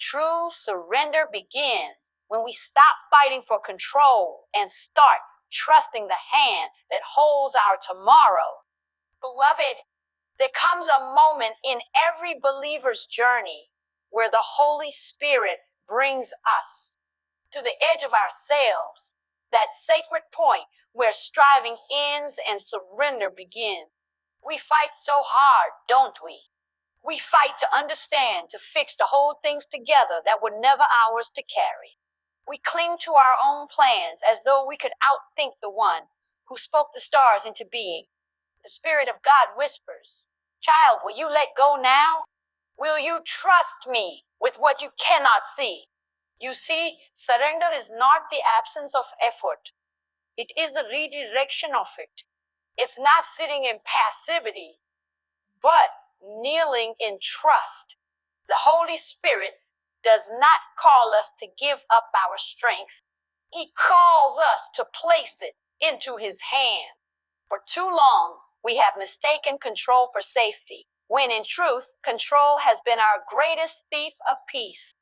True surrender begins when we stop fighting for control and start trusting the hand that holds our tomorrow. Beloved, there comes a moment in every believer's journey where the Holy Spirit brings us to the edge of ourselves, that sacred point where striving ends and surrender begins. We fight so hard, don't we? We fight to understand, to fix, to hold things together that were never ours to carry. We cling to our own plans as though we could outthink the one who spoke the stars into being. The Spirit of God whispers, "Child, will you let go now? Will you trust me with what you cannot see?" You see, surrender is not the absence of effort. It is the redirection of it. It's not sitting in passivity, but kneeling in trust. The Holy Spirit does not call us to give up our strength. He calls us to place it into His hand. For too long, we have mistaken control for safety, when in truth, control has been our greatest thief of peace.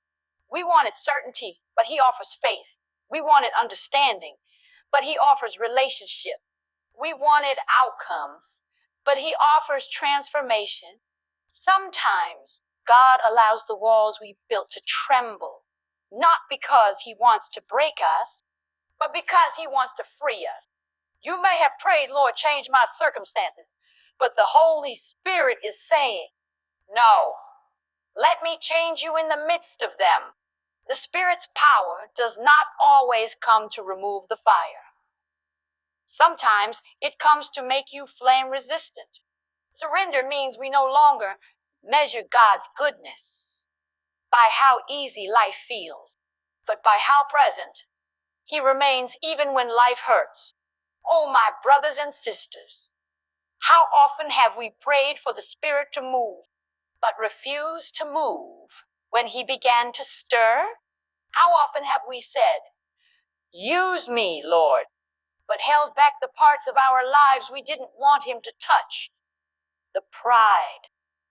We wanted certainty, but He offers faith. We wanted understanding, but He offers relationship. We wanted outcomes, but He offers transformation. Sometimes God allows the walls we built to tremble, not because He wants to break us, but because He wants to free us. You may have prayed, "Lord, change my circumstances," but the Holy Spirit is saying, "No, let me change you in the midst of them." The Spirit's power does not always come to remove the fire. Sometimes it comes to make you flame resistant. Surrender means we no longer measure God's goodness by how easy life feels, but by how present He remains even when life hurts. Oh, my brothers and sisters, how often have we prayed for the Spirit to move, but refused to move when He began to stir? How often have we said, "Use me, Lord," but held back the parts of our lives we didn't want Him to touch? The pride,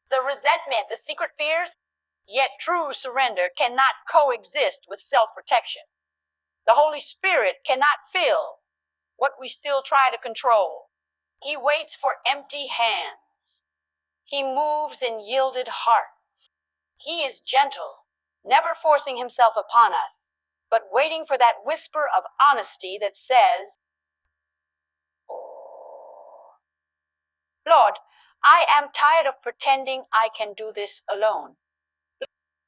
the resentment, the secret fears. Yet true surrender cannot coexist with self-protection. The Holy Spirit cannot fill what we still try to control. He waits for empty hands. He moves in yielded hearts. He is gentle, never forcing Himself upon us, but waiting for that whisper of honesty that says, "Oh, Lord, I am tired of pretending I can do this alone."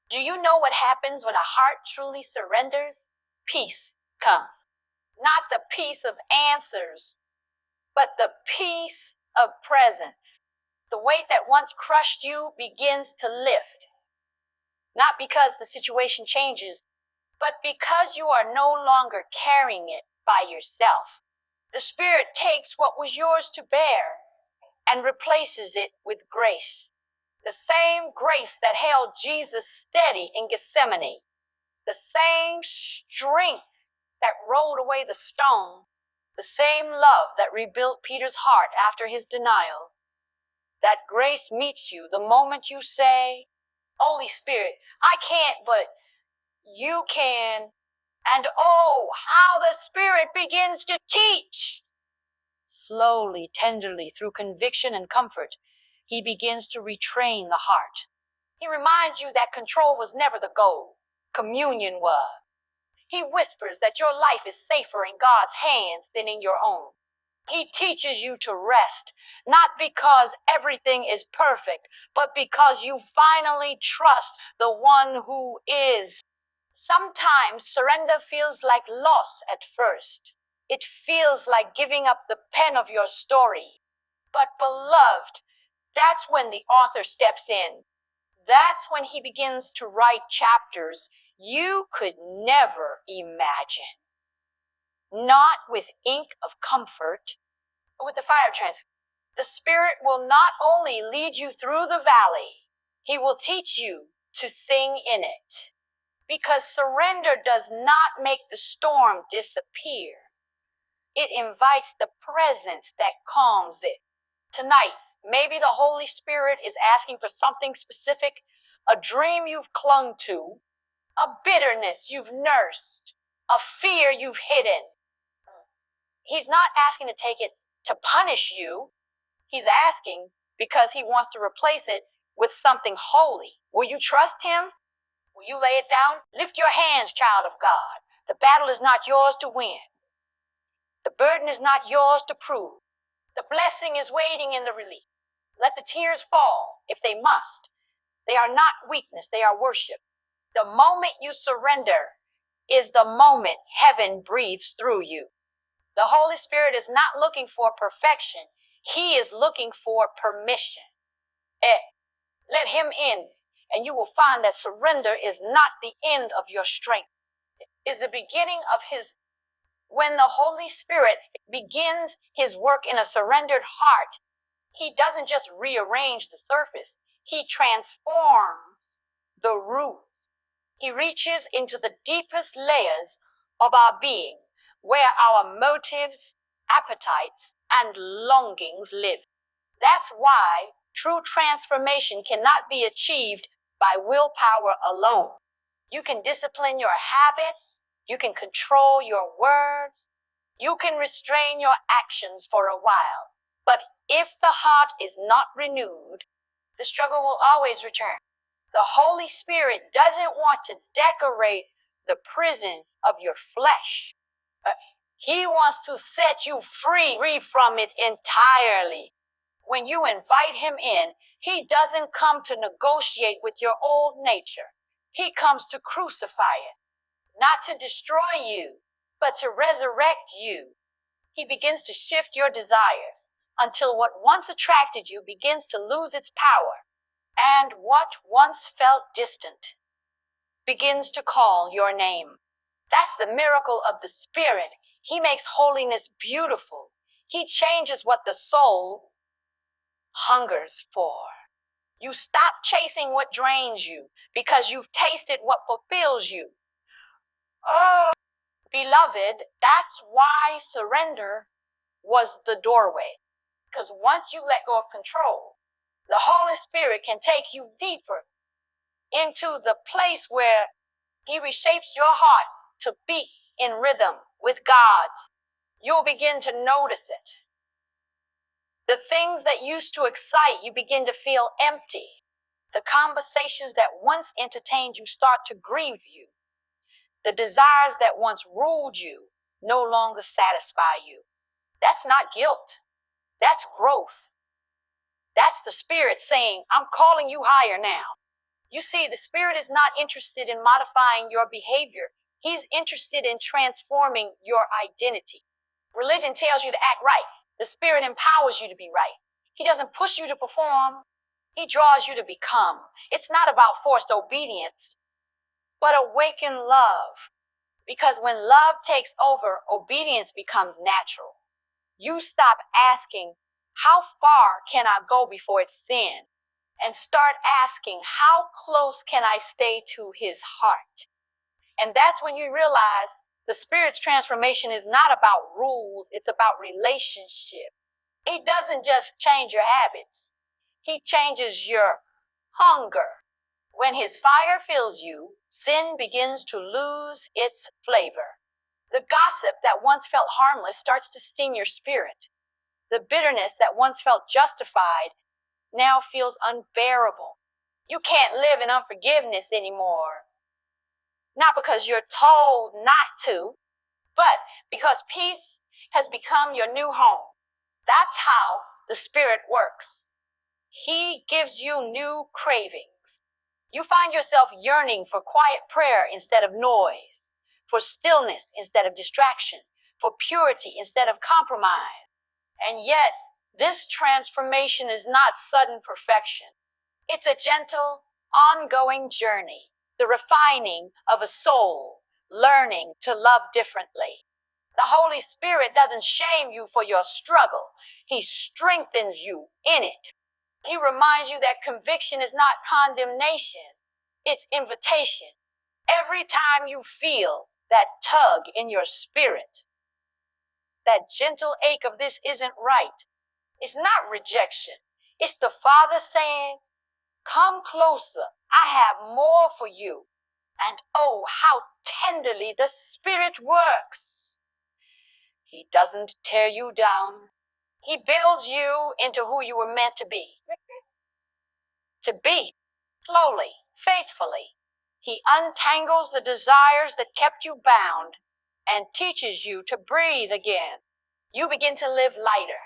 Do you know what happens when a heart truly surrenders? Peace comes. Not the peace of answers, but the peace of presence. The weight that once crushed you begins to lift. Not because the situation changes, but because you are no longer carrying it by yourself. The Spirit takes what was yours to bear and replaces it with grace. The same grace that held Jesus steady in Gethsemane. The same strength that rolled away the stone. The same love that rebuilt Peter's heart after his denial. That grace meets you the moment you say, "Holy Spirit, I can't, but you can." And oh, how the Spirit begins to teach. Slowly, tenderly, through conviction and comfort, He begins to retrain the heart. He reminds you that control was never the goal. Communion was. He whispers that your life is safer in God's hands than in your own. He teaches you to rest, not because everything is perfect, but because you finally trust the one who is. Sometimes surrender feels like loss at first. It feels like giving up the pen of your story. But beloved, that's when the author steps in. That's when he begins to write chapters you could never imagine. Not with ink of comfort, but with the fire transfer. The Spirit will not only lead you through the valley, He will teach you to sing in it. Because surrender does not make the storm disappear. It invites the presence that calms it. Tonight, maybe the Holy Spirit is asking for something specific, a dream you've clung to, a bitterness you've nursed, a fear you've hidden. He's not asking to take it to punish you. He's asking because he wants to replace it with something holy. Will you trust him? Will you lay it down? Lift your hands, child of God. The battle is not yours to win. The burden is not yours to prove. The blessing is waiting in the relief. Let the tears fall if they must. They are not weakness, they are worship. The moment you surrender is the moment heaven breathes through you. The Holy Spirit is not looking for perfection. He is looking for permission. Let him in, and you will find that surrender is not the end of your strength. It is the beginning of his. When the Holy Spirit begins his work in a surrendered heart, he doesn't just rearrange the surface. He transforms the roots. He reaches into the deepest layers of our being, where our motives, appetites, and longings live. That's why true transformation cannot be achieved by willpower alone. You can discipline your habits, you can control your words, you can restrain your actions for a while. But if the heart is not renewed, the struggle will always return. The Holy Spirit doesn't want to decorate the prison of your flesh. He wants to set you free from it entirely. When you invite him in, he doesn't come to negotiate with your old nature. He comes to crucify it, not to destroy you, but to resurrect you. He begins to shift your desires until what once attracted you begins to lose its power, and what once felt distant begins to call your name. That's the miracle of the Spirit. He makes holiness beautiful. He changes what the soul hungers for. You stop chasing what drains you because you've tasted what fulfills you. Oh, beloved, that's why surrender was the doorway. Because once you let go of control, the Holy Spirit can take you deeper into the place where he reshapes your heart to beat in rhythm with God's. You'll begin to notice it. The things that used to excite you begin to feel empty. The conversations that once entertained you start to grieve you. The desires that once ruled you no longer satisfy you. That's not guilt. That's growth. That's the Spirit saying, I'm calling you higher now. You see, the Spirit is not interested in modifying your behavior. He's interested in transforming your identity. Religion tells you to act right. The Spirit empowers you to be right. He doesn't push you to perform. He draws you to become. It's not about forced obedience, but awakened love. Because when love takes over, obedience becomes natural. You stop asking, how far can I go before it's sin? And start asking, how close can I stay to his heart? And that's when you realize the Spirit's transformation is not about rules, it's about relationship. He doesn't just change your habits. He changes your hunger. When his fire fills you, sin begins to lose its flavor. The gossip that once felt harmless starts to sting your spirit. The bitterness that once felt justified now feels unbearable. You can't live in unforgiveness anymore. Not because you're told not to, but because peace has become your new home. That's how the Spirit works. He gives you new cravings. You find yourself yearning for quiet prayer instead of noise, for stillness instead of distraction, for purity instead of compromise. And yet, this transformation is not sudden perfection. It's a gentle, ongoing journey, the refining of a soul, learning to love differently. The Holy Spirit doesn't shame you for your struggle. He strengthens you in it. He reminds you that conviction is not condemnation, it's invitation. Every time you feel that tug in your spirit, that gentle ache of this isn't right, it's not rejection. It's the Father saying, come closer. I have more for you. And oh, how tenderly the Spirit works. He doesn't tear you down. He builds you into who you were meant to be. Slowly, faithfully. He untangles the desires that kept you bound and teaches you to breathe again. You begin to live lighter.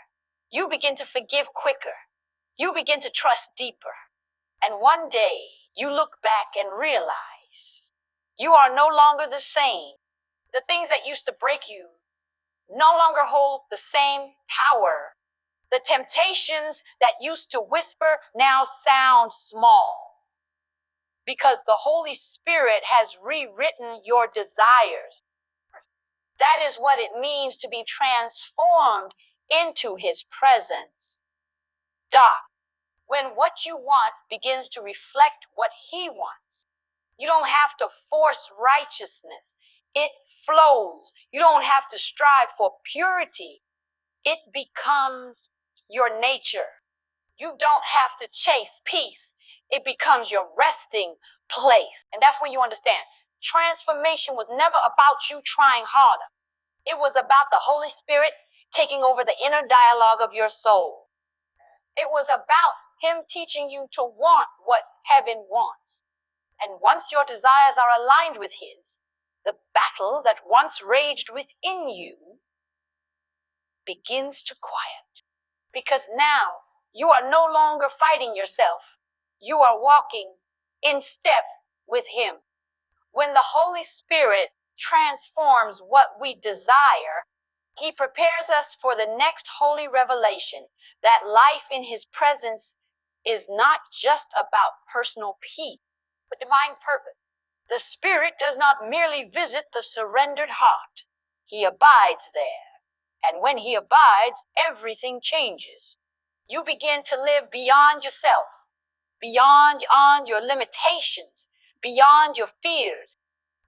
You begin to forgive quicker. You begin to trust deeper. And one day you look back and realize you are no longer the same. The things that used to break you no longer hold the same power. The temptations that used to whisper now sound small because the Holy Spirit has rewritten your desires. That is what it means to be transformed into His presence. When what you want begins to reflect what He wants. You don't have to force righteousness. It flows. You don't have to strive for purity. It becomes your nature. You don't have to chase peace. It becomes your resting place. And that's when you understand. Transformation was never about you trying harder. It was about the Holy Spirit taking over the inner dialogue of your soul. It was about Him teaching you to want what heaven wants. And once your desires are aligned with His, the battle that once raged within you begins to quiet. Because now you are no longer fighting yourself. You are walking in step with Him. When the Holy Spirit transforms what we desire, He prepares us for the next holy revelation that life in His presence is not just about personal peace, but divine purpose. The Spirit does not merely visit the surrendered heart. He abides there. And when He abides, everything changes. You begin to live beyond yourself, beyond your limitations, beyond your fears,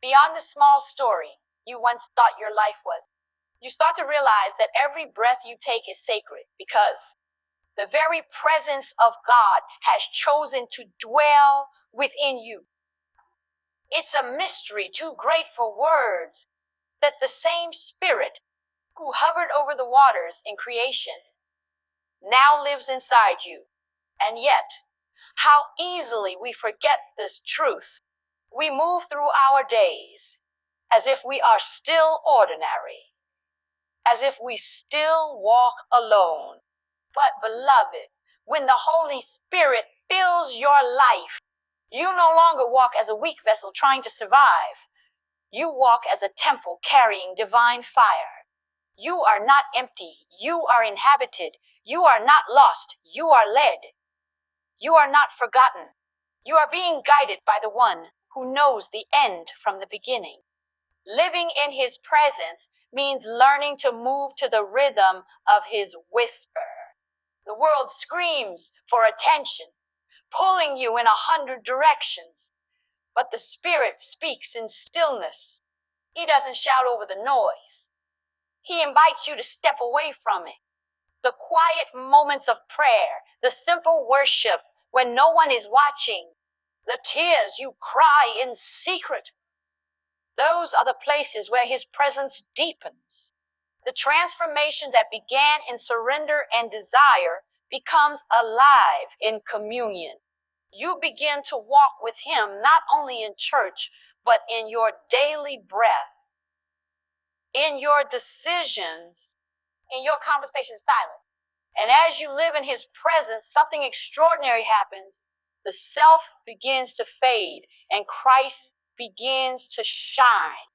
beyond the small story you once thought your life was. You start to realize that every breath you take is sacred because the very presence of God has chosen to dwell within you. It's a mystery too great for words that the same Spirit who hovered over the waters in creation now lives inside you. And yet, how easily we forget this truth. We move through our days as if we are still ordinary, as if we still walk alone. But beloved, when the Holy Spirit fills your life, you no longer walk as a weak vessel trying to survive. You walk as a temple carrying divine fire. You are not empty. You are inhabited. You are not lost. You are led. You are not forgotten. You are being guided by the one who knows the end from the beginning. Living in His presence means learning to move to the rhythm of His whisper. The world screams for attention, pulling you in 100 directions. But the Spirit speaks in stillness. He doesn't shout over the noise. He invites you to step away from it. The quiet moments of prayer, the simple worship when no one is watching, the tears you cry in secret. Those are the places where His presence deepens. The transformation that began in surrender and desire becomes alive in communion. You begin to walk with Him not only in church, but in your daily breath, in your decisions, in your conversation silence. And as you live in His presence, something extraordinary happens. The self begins to fade and Christ begins to shine.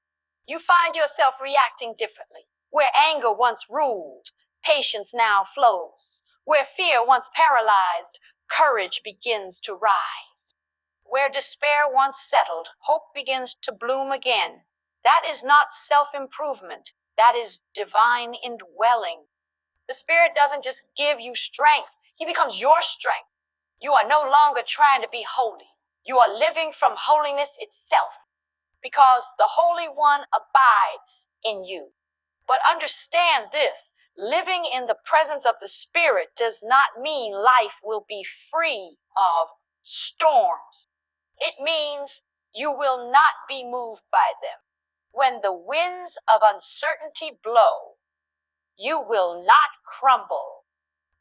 You find yourself reacting differently. Where anger once ruled, patience now flows. Where fear once paralyzed, courage begins to rise. Where despair once settled, hope begins to bloom again. That is not self-improvement. That is divine indwelling. The Spirit doesn't just give you strength. He becomes your strength. You are no longer trying to be holy. You are living from holiness itself because the Holy One abides in you. But understand this, living in the presence of the Spirit does not mean life will be free of storms. It means You will not be moved by them. When the winds of uncertainty blow, you will not crumble,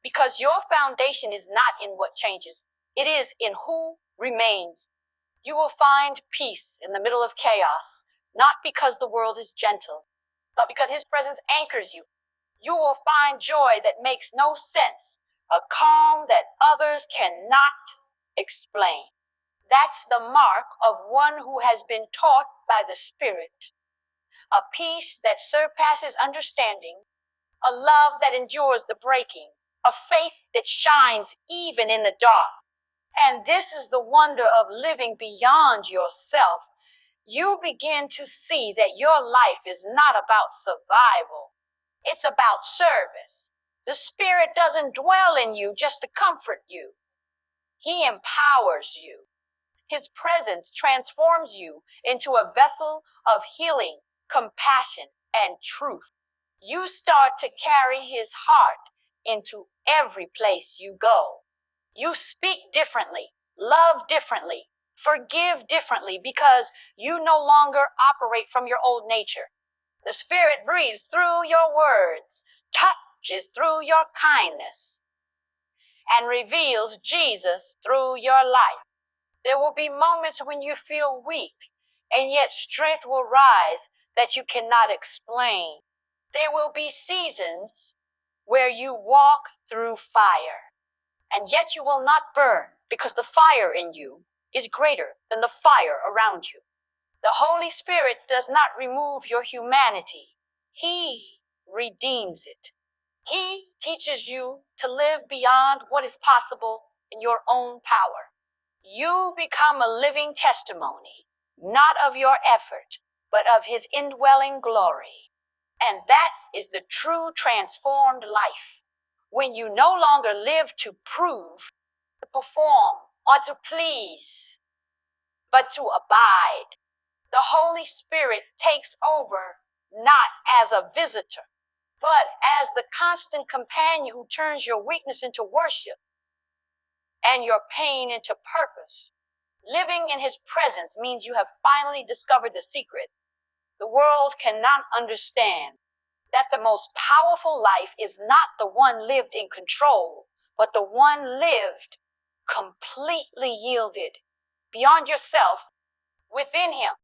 because your foundation is not in what changes. It is in who remains. You will find peace in the middle of chaos, not because the world is gentle, but because his presence anchors you. You will find joy that makes no sense, a calm that others cannot explain. That's the mark of one who has been taught by the Spirit. A peace that surpasses understanding, a love that endures the breaking, a faith that shines even in the dark. And this is the wonder of living beyond yourself. You begin to see that your life is not about survival. It's about service. The Spirit doesn't dwell in you just to comfort you. He empowers you. His presence transforms you into a vessel of healing, compassion, and truth. You start to carry his heart into every place you go. You speak differently, love differently, forgive differently because you no longer operate from your old nature. The Spirit breathes through your words, touches through your kindness, and reveals Jesus through your life. There will be moments when you feel weak, and yet strength will rise that you cannot explain. There will be seasons where you walk through fire, and yet you will not burn because the fire in you is greater than the fire around you. The Holy Spirit does not remove your humanity. He redeems it. He teaches you to live beyond what is possible in your own power. You become a living testimony, not of your effort, but of his indwelling glory. And that is the true transformed life. When you no longer live to prove, to perform, or to please, but to abide. The Holy Spirit takes over not as a visitor, but as the constant companion who turns your weakness into worship and your pain into purpose. Living in his presence means you have finally discovered the secret. The world cannot understand that the most powerful life is not the one lived in control, but the one lived completely yielded beyond yourself within him.